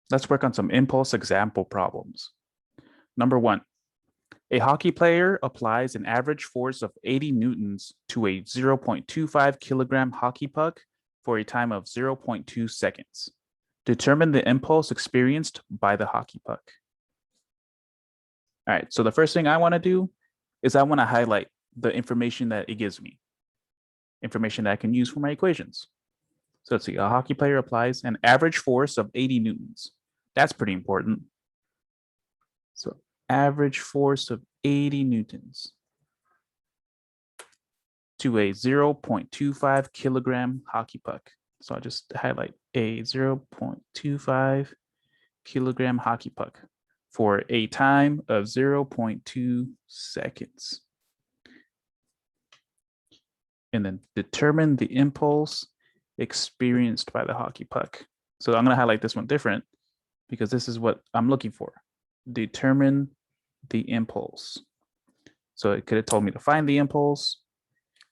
Let's work on some impulse example problems. Number one, a hockey player applies an average force of 80 newtons to a 0.25 kilogram hockey puck for a time of 0.2 seconds. Determine the impulse experienced by the hockey puck. All right, so the first thing I want to do is I want to highlight the information that it gives me, information that I can use for my equations. So let's see, a hockey player applies an average force of 80 newtons. That's pretty important. So average force of 80 newtons to a 0.25 kilogram hockey puck. So I'll just highlight a 0.25 kilogram hockey puck for a time of 0.2 seconds. And then determine the impulse experienced by the hockey puck. So I'm going to highlight this one different because this is what I'm looking for. Determine the impulse. So it could have told me to find the impulse.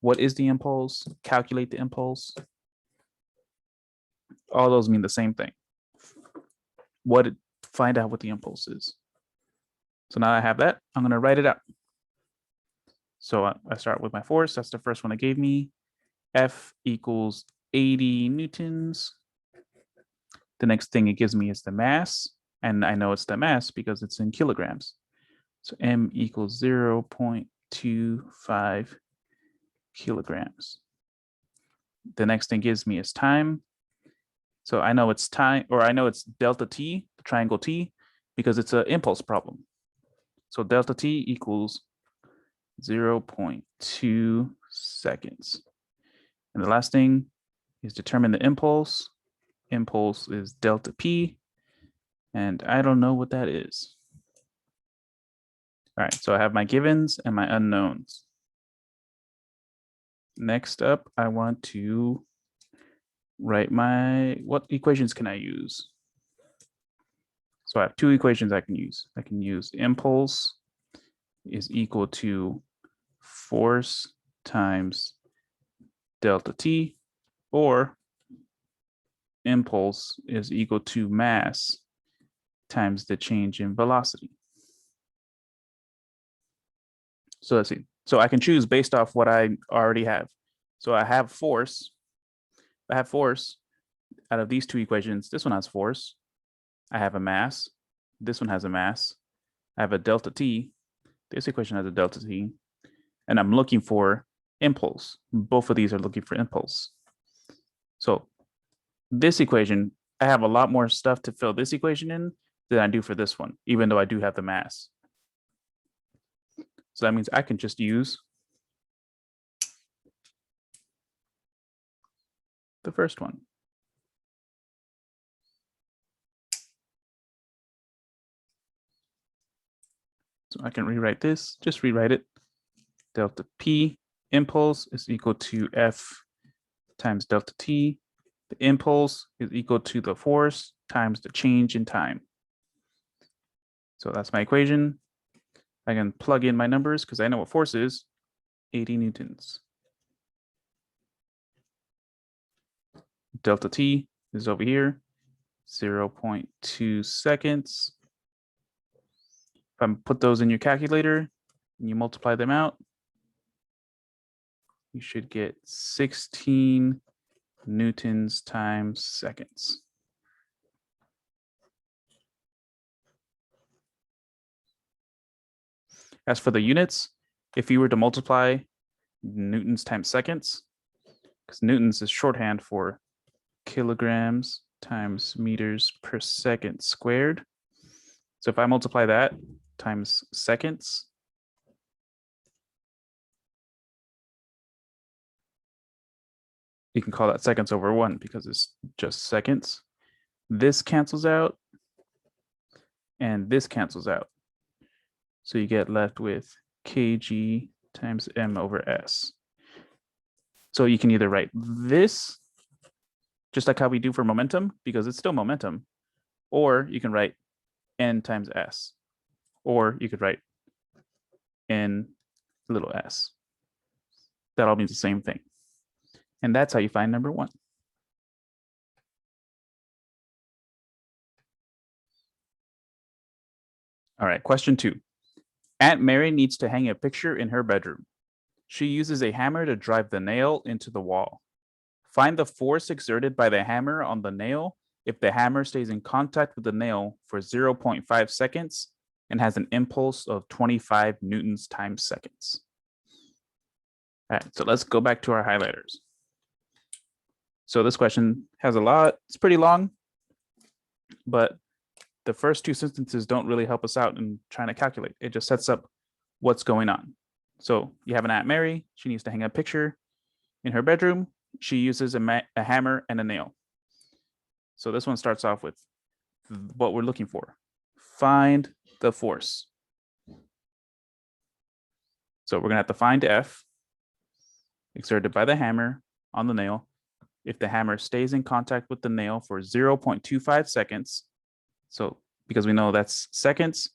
What is the impulse? Calculate the impulse. All those mean the same thing. Find out what the impulse is. So now I have that. I'm going to write it out. So I start with my force. That's the first one it gave me. F equals 80 newtons. The next thing it gives me is the mass. And I know it's the mass because it's in kilograms. So M equals 0.25 kilograms. The next thing gives me is time. So I know it's time, or I know it's delta T, triangle T, because it's an impulse problem. So delta T equals 0.2 seconds. And the last thing is determine the impulse. Impulse is delta P, and I don't know what that is. All right, so I have my givens and my unknowns. Next up, I want to write what equations can I use? So I have two equations I can use. I can use impulse is equal to force times delta T, or impulse is equal to mass times the change in velocity. So let's see. So I can choose based off what I already have. So I have force. I have force out of these two equations. This one has force. I have a mass. This one has a mass. I have a delta T. This equation has a delta T. And I'm looking for impulse. Both of these are looking for impulse. So this equation, I have a lot more stuff to fill this equation in than I do for this one, even though I do have the mass. So that means I can just use the first one. So I can rewrite this, just rewrite it. Delta P impulse is equal to F times delta T. The impulse is equal to the force times the change in time. So that's my equation. I can plug in my numbers because I know what force is, 80 newtons. Delta T is over here, 0.2 seconds. If I put those in your calculator and you multiply them out, you should get 16 newtons times seconds. As for the units, if you were to multiply newtons times seconds, because newtons is shorthand for kilograms times meters per second squared. So if I multiply that times seconds, you can call that seconds over 1 because it's just seconds. This cancels out, and this cancels out. So you get left with kg times m over s. So you can either write this, just like how we do for momentum, because it's still momentum, or you can write n times s, or you could write n little s. That all means the same thing. And that's how you find number 1. All right, question 2. Aunt Mary needs to hang a picture in her bedroom. She uses a hammer to drive the nail into the wall. Find the force exerted by the hammer on the nail if the hammer stays in contact with the nail for 0.5 seconds and has an impulse of 25 newtons times seconds. All right, so let's go back to our highlighters. So this question has a lot, it's pretty long, but the first 2 sentences don't really help us out in trying to calculate. It just sets up what's going on. So you have an Aunt Mary, she needs to hang a picture in her bedroom. She uses a hammer and a nail. So this one starts off with what we're looking for. Find the force. So we're gonna have to find F exerted by the hammer on the nail. If the hammer stays in contact with the nail for 0.25 seconds, so because we know that's seconds,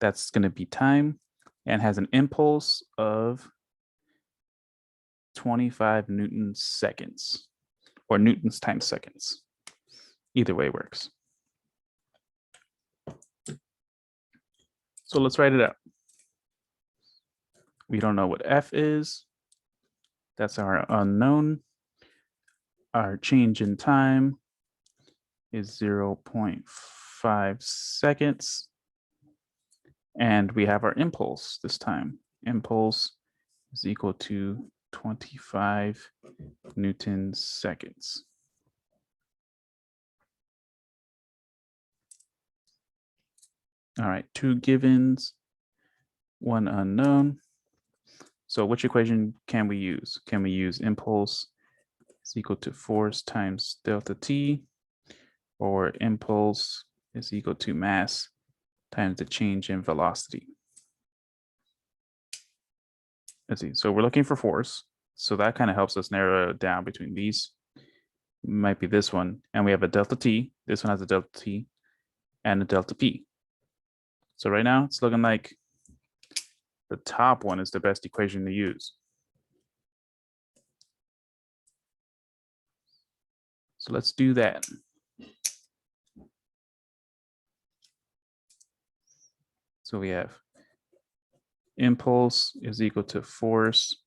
that's gonna be time and has an impulse of 25 newton seconds or newtons times seconds. Either way works. So let's write it out. We don't know what F is. That's our unknown. Our change in time is 0.5 seconds. And we have our impulse this time. Impulse is equal to 25 newton seconds. All right, 2 givens, 1 unknown. So which equation can we use? Can we use impulse is equal to force times delta t, or impulse is equal to mass times the change in velocity? Let's see, so we're looking for force. So that kind of helps us narrow it down between these. Might be this one, and we have a delta t. This one has a delta t and a delta p. So right now it's looking like the top one is the best equation to use. So let's do that. So we have impulse is equal to force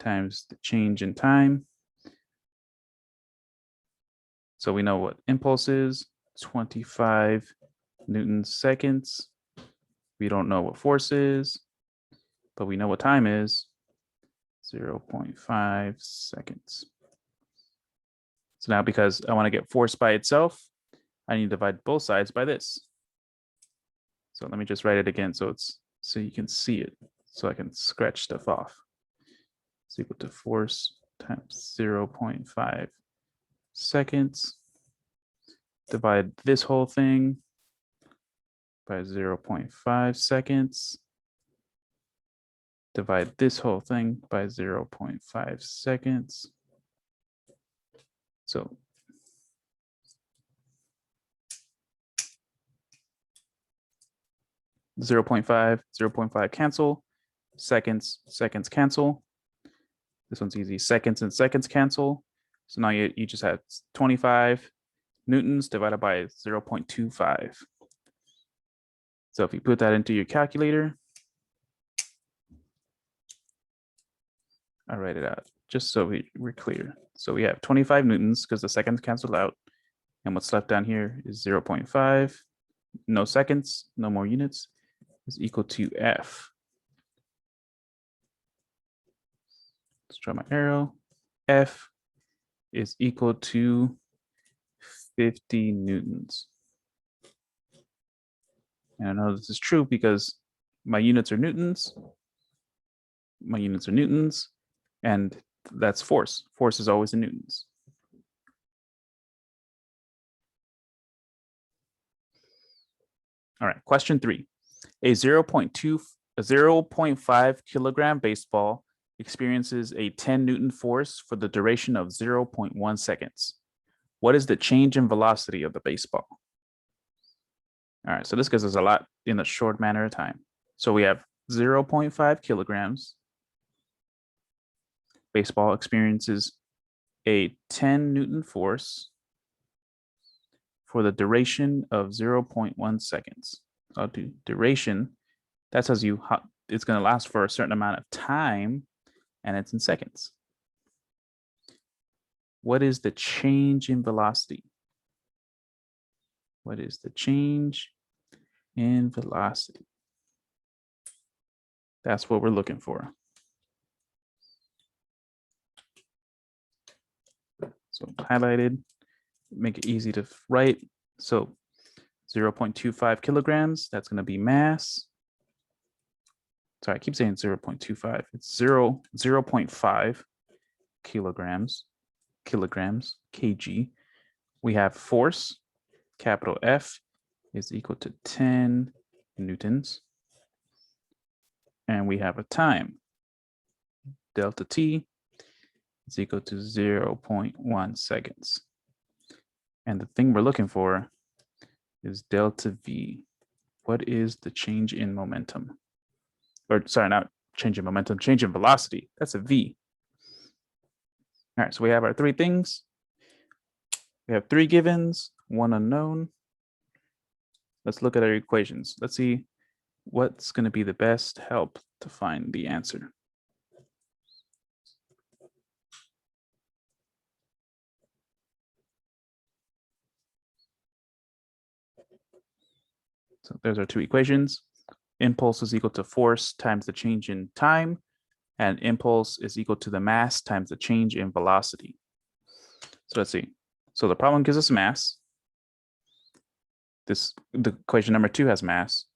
times the change in time. So we know what impulse is, 25 newton seconds. We don't know what force is, but we know what time is, 0.5 seconds. So now because I want to get force by itself, I need to divide both sides by this. So let me just write it again so you can see it, so I can scratch stuff off. It's equal to force times 0.5 seconds. Divide this whole thing by 0.5 seconds. Divide this whole thing by 0.5 seconds. So zero point five cancel, seconds cancel. This one's easy, seconds and seconds cancel. So now you just have 25 newtons divided by 0.25. So if you put that into your calculator, I'll write it out just so we're clear. So we have 25 newtons because the seconds cancel out. And what's left down here is 0.5, no seconds, no more units, is equal to F. Let's draw my arrow. F is equal to 50 newtons. And I know this is true because my units are newtons. My units are newtons, and that's force. Force is always in newtons. All right, question 3. A 0.5 kilogram baseball experiences a 10 Newton force for the duration of 0.1 seconds. What is the change in velocity of the baseball? All right, so this gives us a lot in a short manner of time. So we have 0.5 kilograms. Baseball experiences a 10 Newton force for the duration of 0.1 seconds. I'll do duration. That tells you how it's going to last for a certain amount of time, and it's in seconds. What is the change in velocity? What is the change in velocity? That's what we're looking for. So highlighted, make it easy to write. So 0.25 kilograms, that's going to be mass. Sorry, I keep saying 0.25. It's 0.5 kilograms, kg. We have force, capital F, is equal to 10 newtons. And we have a time, delta T is equal to 0.1 seconds. And the thing we're looking for is delta V. What is the change in momentum? Or sorry, not change in momentum, change in velocity. That's a V. All right, so we have our three things. We have three givens, one unknown. Let's look at our equations. Let's see what's going to be the best help to find the answer. So there's our two equations. Impulse is equal to force times the change in time, and impulse is equal to the mass times the change in velocity. So let's see. So the problem gives us mass. The equation number 2 has mass.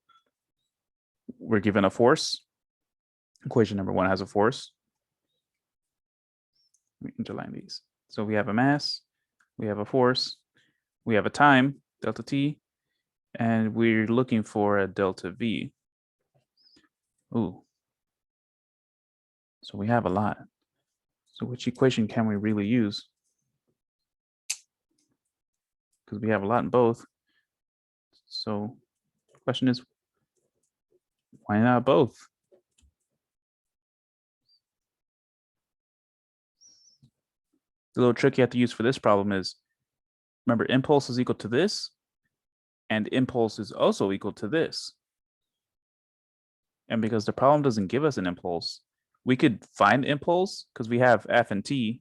We're given a force. Equation number 1 has a force. Let me underline these. So we have a mass, we have a force, we have a time, delta T, and we're looking for a delta V. Ooh. So we have a lot. So which equation can we really use? Because we have a lot in both. So the question is, why not both? The little trick you have to use for this problem is, remember, impulse is equal to this, and impulse is also equal to this. And because the problem doesn't give us an impulse, we could find impulse because we have F and T,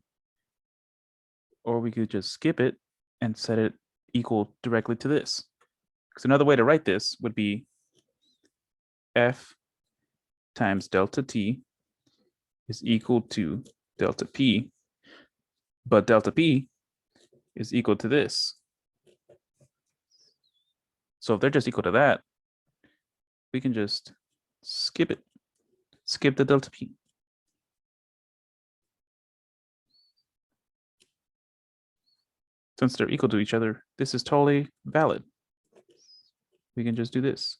or we could just skip it and set it equal directly to this. Because another way to write this would be F times delta T is equal to delta P, but delta P is equal to this. So if they're just equal to that, we can just skip it, skip the delta P. Since they're equal to each other, this is totally valid. We can just do this.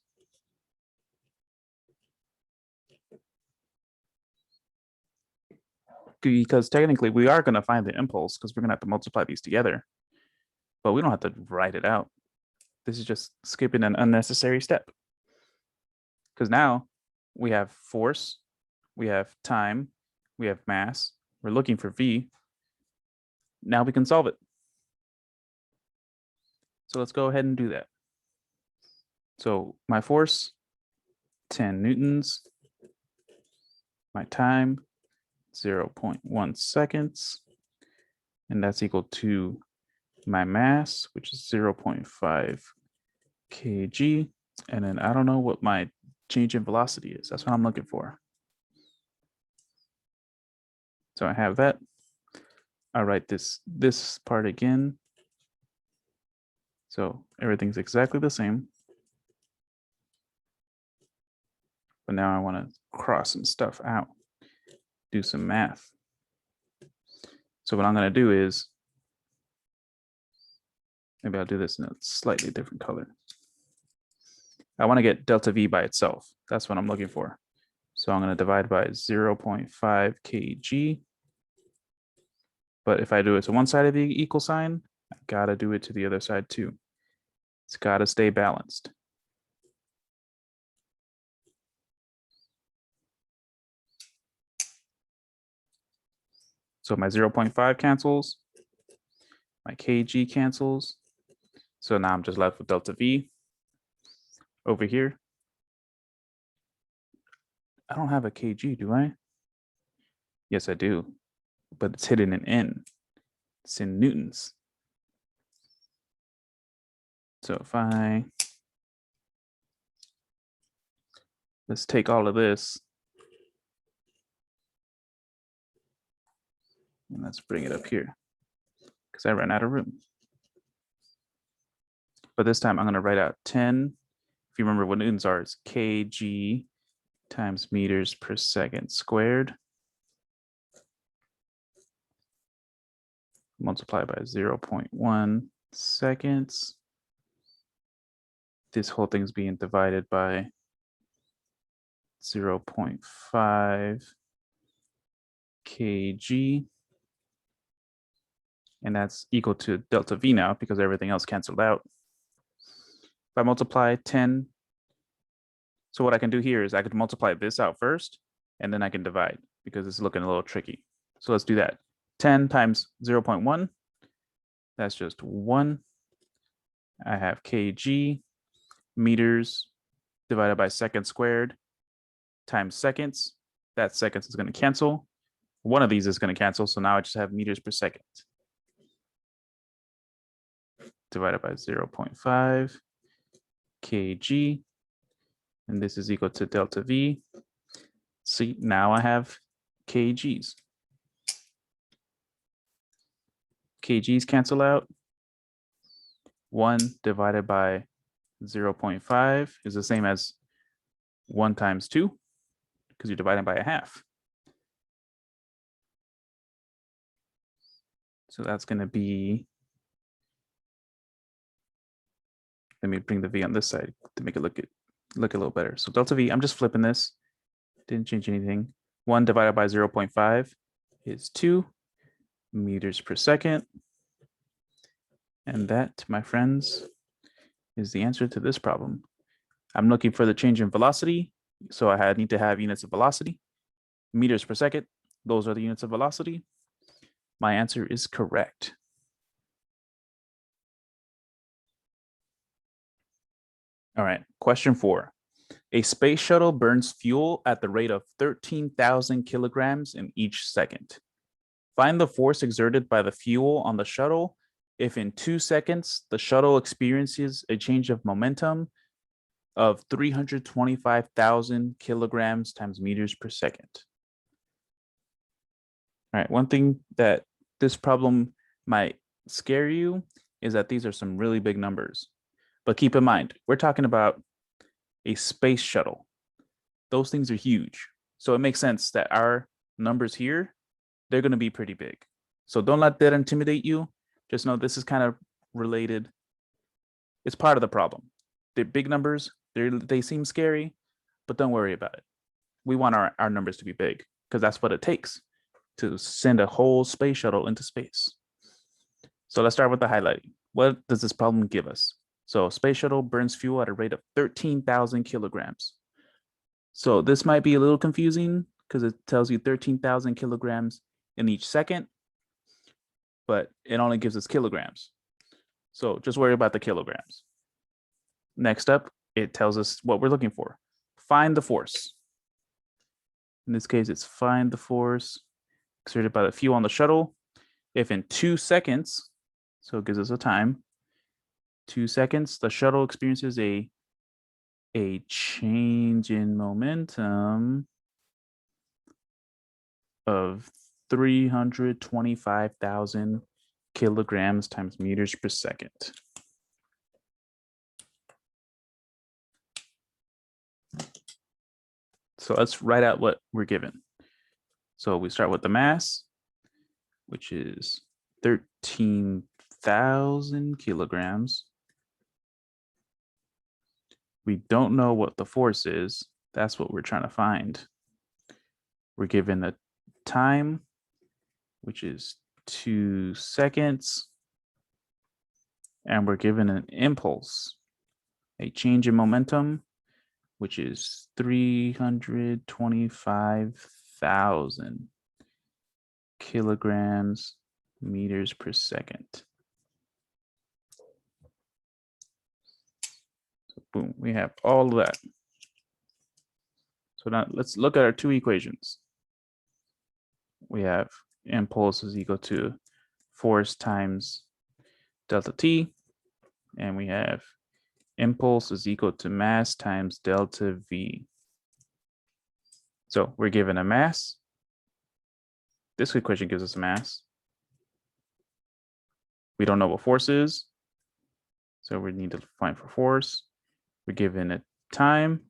Because technically we are going to find the impulse because we're going to have to multiply these together, but we don't have to write it out. This is just skipping an unnecessary step. Because now we have force, we have time, we have mass, we're looking for V. Now we can solve it. So let's go ahead and do that. So my force, 10 newtons. My time, 0.1 seconds. And that's equal to my mass, which is 0.5 kg. And then I don't know what my change in velocity is. That's what I'm looking for. So I have that. I write this part again. So everything's exactly the same. But now I want to cross some stuff out, do some math. So what I'm going to do is, maybe I'll do this in a slightly different color. I want to get delta V by itself. That's what I'm looking for. So I'm going to divide by 0.5 kg. But if I do it to one side of the equal sign, I gotta do it to the other side too. It's gotta stay balanced. So my 0.5 cancels, my kg cancels. So now I'm just left with delta V. over here. I don't have a kg, do I? Yes, I do, but it's hidden in N. It's in newtons. So if let's take all of this and let's bring it up here because I ran out of room. But this time I'm going to write out 10. If you remember what newtons are, it's kg times meters per second squared multiplied by 0.1 seconds. This whole thing's being divided by 0.5 kg. And that's equal to delta V now because everything else canceled out. If I multiply 10, so what I can do here is I could multiply this out first, and then I can divide because it's looking a little tricky. So let's do that. 10 times 0.1, that's just 1. I have kg meters divided by seconds squared times seconds. That seconds is going to cancel. One of these is going to cancel, so now I just have meters per second divided by 0.5 kg, and this is equal to delta V. See, now I have kgs. Kgs cancel out. 1 divided by 0.5 is the same as 1 times 2 because you're dividing by a half. So that's going to be, let me bring the V on this side to make it look a little better. So delta V, I'm just flipping this. Didn't change anything. 1 divided by 0.5 is 2 meters per second. And that, my friends, is the answer to this problem. I'm looking for the change in velocity. So I need to have units of velocity. Meters per second, those are the units of velocity. My answer is correct. All right, question 4. A space shuttle burns fuel at the rate of 13,000 kilograms in each second. Find the force exerted by the fuel on the shuttle if in 2 seconds the shuttle experiences a change of momentum of 325,000 kilograms times meters per second. All right, one thing that this problem might scare you is that these are some really big numbers. But keep in mind, we're talking about a space shuttle. Those things are huge. So it makes sense that our numbers here, they're going to be pretty big. So don't let that intimidate you. Just know this is kind of related. It's part of the problem. They're big numbers. They seem scary, but don't worry about it. We want our numbers to be big because that's what it takes to send a whole space shuttle into space. So let's start with the highlighting. What does this problem give us? So space shuttle burns fuel at a rate of 13,000 kilograms. So this might be a little confusing because it tells you 13,000 kilograms in each second, but it only gives us kilograms. So just worry about the kilograms. Next up, it tells us what we're looking for. Find the force. In this case, it's find the force exerted by the fuel on the shuttle. If in 2 seconds, so it gives us a time, 2 seconds, the shuttle experiences a change in momentum of 325,000 kilograms times meters per second. So let's write out what we're given. So we start with the mass, which is 13,000 kilograms. We don't know what the force is. That's what we're trying to find. We're given the time, which is 2 seconds. And we're given an impulse, a change in momentum, which is 325,000 kilograms meters per second. So Boom, we have all of that. So now let's look at our two equations. We have impulse is equal to force times delta T, and we have impulse is equal to mass times delta V. So we're given a mass. This equation gives us a mass. We don't know what force is, so we need to find for force. We're given a time,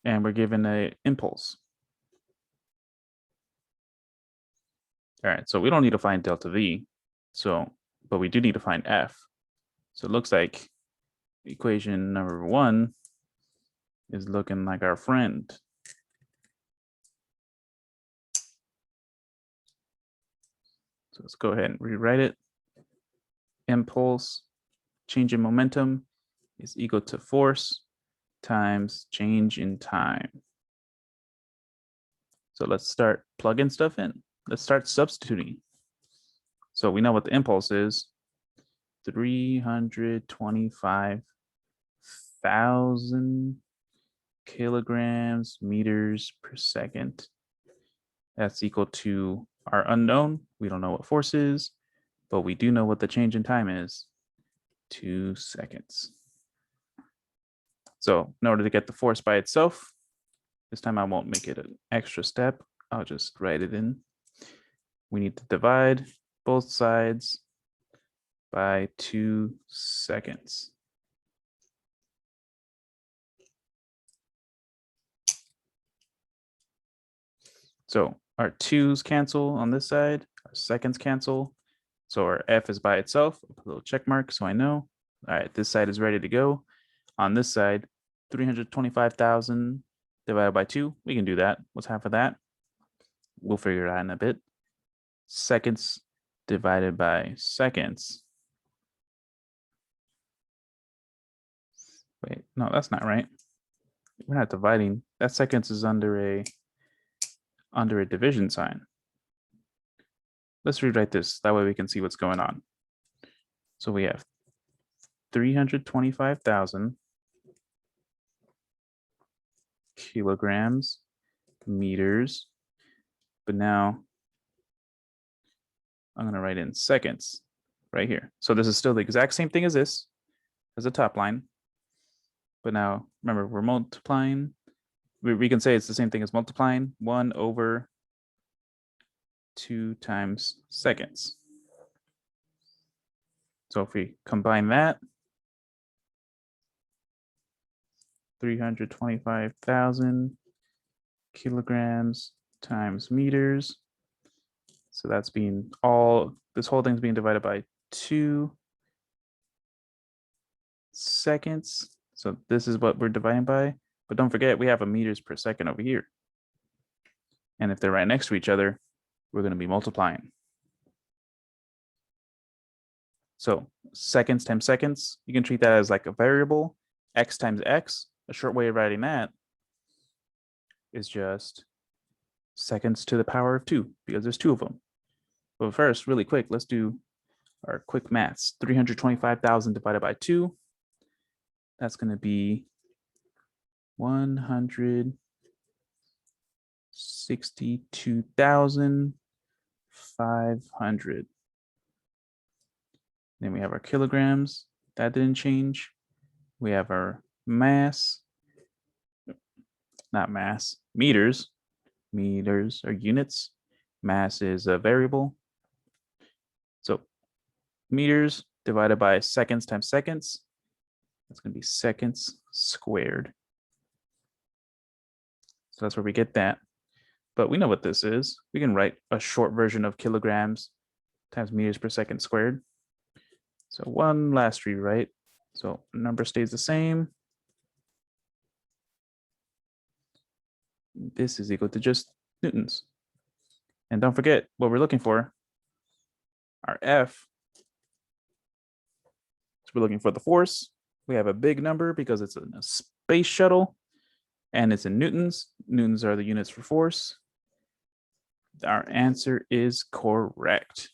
and we're given an impulse. All right, so we don't need to find delta V, but we do need to find F. So it looks like equation number 1 is looking like our friend. So let's go ahead and rewrite it. Impulse, change in momentum, is equal to force times change in time. So let's start plugging stuff in. Let's start substituting. So we know what the impulse is, 325,000 kilograms meters per second. That's equal to our unknown. We don't know what force is, but we do know what the change in time is, 2 seconds. So in order to get the force by itself, this time I won't make it an extra step. I'll just write it in. We need to divide both sides by 2 seconds. So our 2's cancel on this side, our seconds cancel. So our F is by itself. I'll put a little check mark so I know. All right, this side is ready to go. On this side, 325,000 divided by 2. We can do that. What's half of that? We'll figure it out in a bit. Seconds divided by seconds. Wait, no, that's not right. We're not dividing. That seconds is under a division sign. Let's rewrite this. That way we can see what's going on. So we have 325,000 kilograms meters. But now I'm going to write in seconds right here. So this is still the exact same thing as this, as the top line. But now, remember, we're multiplying. We can say it's the same thing as multiplying 1 over 2 times seconds. So if we combine that, 325,000 kilograms times meters. So that's being this whole thing's being divided by 2 seconds. So this is what we're dividing by. But don't forget, we have a meters per second over here. And if they're right next to each other, we're going to be multiplying. So seconds times seconds, you can treat that as like a variable. X times X, a short way of writing that is just seconds to the power of 2, because there's 2 of them. But first, really quick, let's do our quick maths. 325,000 divided by 2. That's going to be 162,500. Then we have our kilograms. That didn't change. We have our mass. Not mass. Meters. Meters are units. Mass is a variable. So meters divided by seconds times seconds. That's going to be seconds squared. So that's where we get that. But we know what this is. We can write a short version of kilograms times meters per second squared. So one last rewrite. So number stays the same. This is equal to just newtons. And don't forget what we're looking for. Our F. So we're looking for the force. We have a big number because it's in a space shuttle and it's in newtons. Newtons are the units for force. Our answer is correct.